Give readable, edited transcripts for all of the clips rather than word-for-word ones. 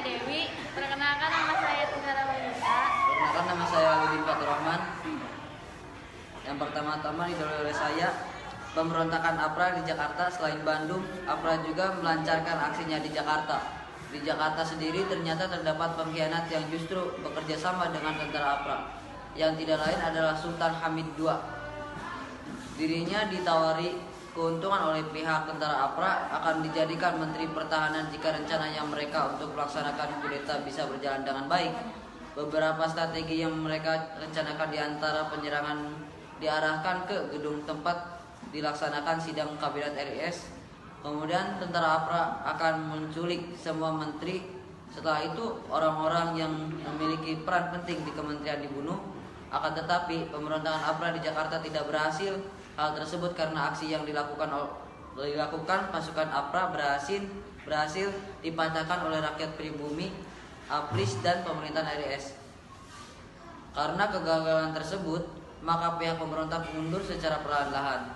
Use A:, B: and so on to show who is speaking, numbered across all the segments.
A: Dewi. Perkenalkan, nama saya Tigara Wanita.
B: Perkenalkan, nama saya Aludin Faturrahman. Yang pertama-tama didahului oleh saya, pemberontakan APRA di Jakarta. Selain Bandung, APRA juga melancarkan aksinya di Jakarta. Di Jakarta sendiri ternyata terdapat pengkhianat yang justru bekerja sama dengan tentara APRA, yang tidak lain adalah Sultan Hamid II. Dirinya ditawari keuntungan oleh pihak tentara APRA akan dijadikan Menteri Pertahanan jika rencananya mereka untuk melaksanakan kudeta bisa berjalan dengan baik. Beberapa strategi yang mereka rencanakan diantara penyerangan diarahkan ke gedung tempat dilaksanakan sidang kabinet RIS. Kemudian tentara APRA akan menculik semua menteri. Setelah itu orang-orang yang memiliki peran penting di kementerian dibunuh. Akan tetapi pemberontakan APRA di Jakarta tidak berhasil. Hal tersebut karena aksi yang dilakukan pasukan APRA berhasil dipatahkan oleh rakyat pribumi, APRIS dan pemerintahan RIS. Karena kegagalan tersebut, maka pihak pemberontak mundur secara perlahan-lahan.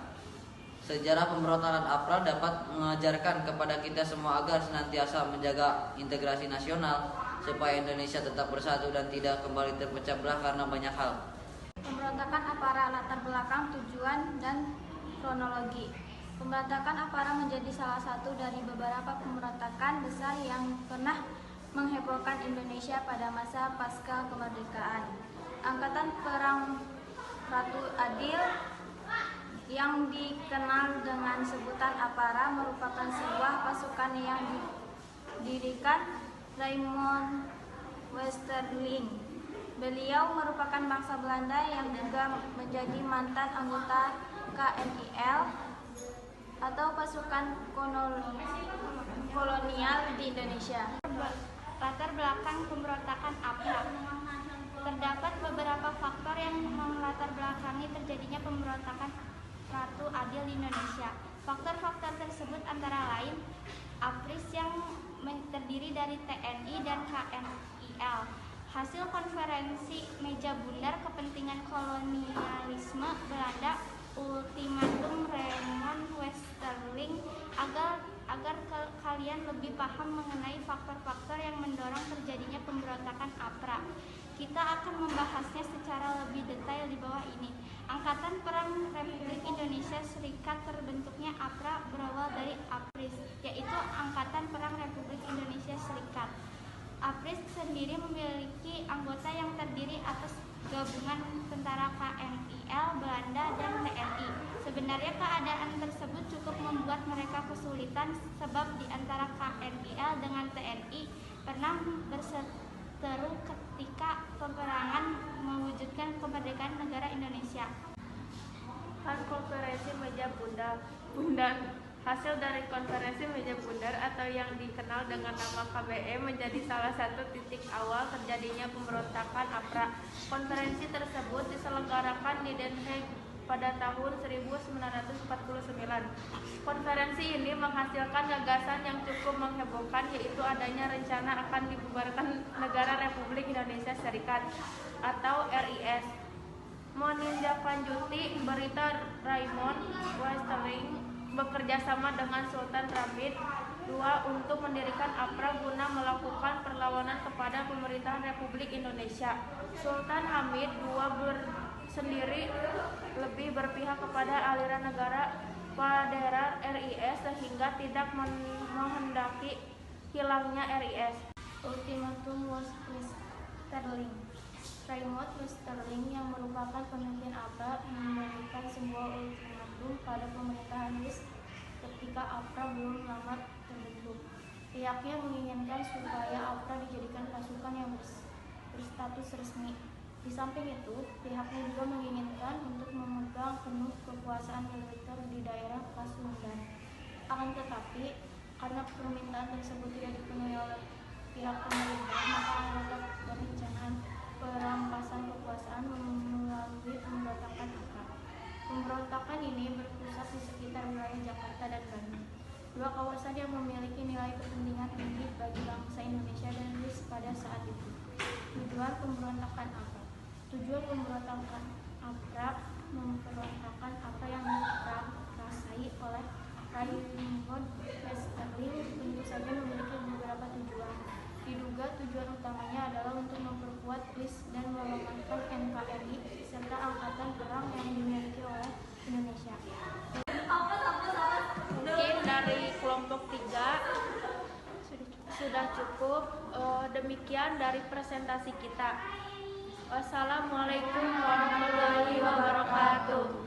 B: Sejarah pemberontakan APRA dapat mengajarkan kepada kita semua agar senantiasa menjaga integrasi nasional supaya Indonesia tetap bersatu dan tidak kembali terpecah belah karena banyak hal.
A: Pemberontakan APRA, latar belakang, tujuan, dan kronologi. Pemberontakan APRA menjadi salah satu dari beberapa pemberontakan besar yang pernah menghebohkan Indonesia pada masa pasca kemerdekaan. Angkatan Perang Ratu Adil yang dikenal dengan sebutan APRA merupakan sebuah pasukan yang didirikan Raymond Westerling. Beliau merupakan bangsa Belanda yang juga menjadi mantan anggota KNIL atau pasukan kolonial di Indonesia.
C: Latar belakang pemberontakan APRA. Terdapat beberapa faktor yang melatar belakangi terjadinya pemberontakan Ratu Adil di Indonesia. Faktor-faktor tersebut antara lain APRIS yang terdiri dari TNI dan KNIL. Hasil konferensi meja bundar kepentingan kolonialisme Belanda, ultimatum Raymond Westerling, agar kalian lebih paham mengenai faktor-faktor yang mendorong terjadinya pemberontakan APRA. Kita akan membahasnya secara lebih detail di bawah ini. Angkatan Perang Republik Indonesia Serikat. Terbentuknya APRA berawal dari APRIS, yaitu Angkatan Perang Republik Indonesia Serikat. APRIS sendiri memiliki anggota yang terdiri atas gabungan tentara KNIL, Belanda, dan TNI. Sebenarnya keadaan tersebut cukup membuat mereka kesulitan sebab di antara KNIL dengan TNI pernah berseteru ketika peperangan mewujudkan kemerdekaan negara Indonesia.
D: Konferensi meja bundar. Hasil dari konferensi meja bundar atau yang dikenal dengan nama KBM menjadi salah satu titik awal terjadinya pemberontakan APRA. Konferensi tersebut diselenggarakan di Den Haag pada tahun 1949. Konferensi ini menghasilkan gagasan yang cukup menghebohkan, yaitu adanya rencana akan dibubarkan Negara Republik Indonesia Serikat atau RIS. Menindaklanjuti berita Raymond Westerling bekerja sama dengan Sultan Hamid II untuk mendirikan APRA guna melakukan perlawanan kepada pemerintahan Republik Indonesia. Sultan Hamid II sendiri lebih berpihak kepada aliran negara pada RIS sehingga tidak menghendaki hilangnya RIS.
C: Ultimatum Westerling. Raymond Westerling yang merupakan pemimpin APRA memberikan sebuah ultimatum pada pemerintahan RIS ketika APRA belum lama terbentuk. Pihaknya menginginkan supaya APRA dijadikan pasukan yang berstatus resmi. Di samping itu, pihaknya juga menginginkan untuk memegang penuh kekuasaan militer di daerah Pasundan. Akan tetapi, karena permintaan tersebut tidak dipenuhi oleh pihak pemerintah, maka anggota perencanaan perampasan kekuasaan melalui pemberontakan APRA. Pemberontakan ini berpusat di sekitar wilayah Jakarta dan Bandung, dua kawasan yang memiliki nilai kepentingan tinggi bagi bangsa Indonesia dan RIS pada saat itu. Tujuan pemberontakan APRA. Tujuan pemberontakan APRA memberontakan apa yang diperasai oleh Raymond Westerling tentu saja memiliki beberapa tujuan.
D: Diduga tujuan utamanya adalah untuk memperkuat BRIS dan melemahkan NKRI serta Angkatan Perang yang dimiliki oleh Indonesia. Mungkin dari kelompok 3 sudah cukup. Demikian dari presentasi kita. Wassalamualaikum warahmatullahi wabarakatuh.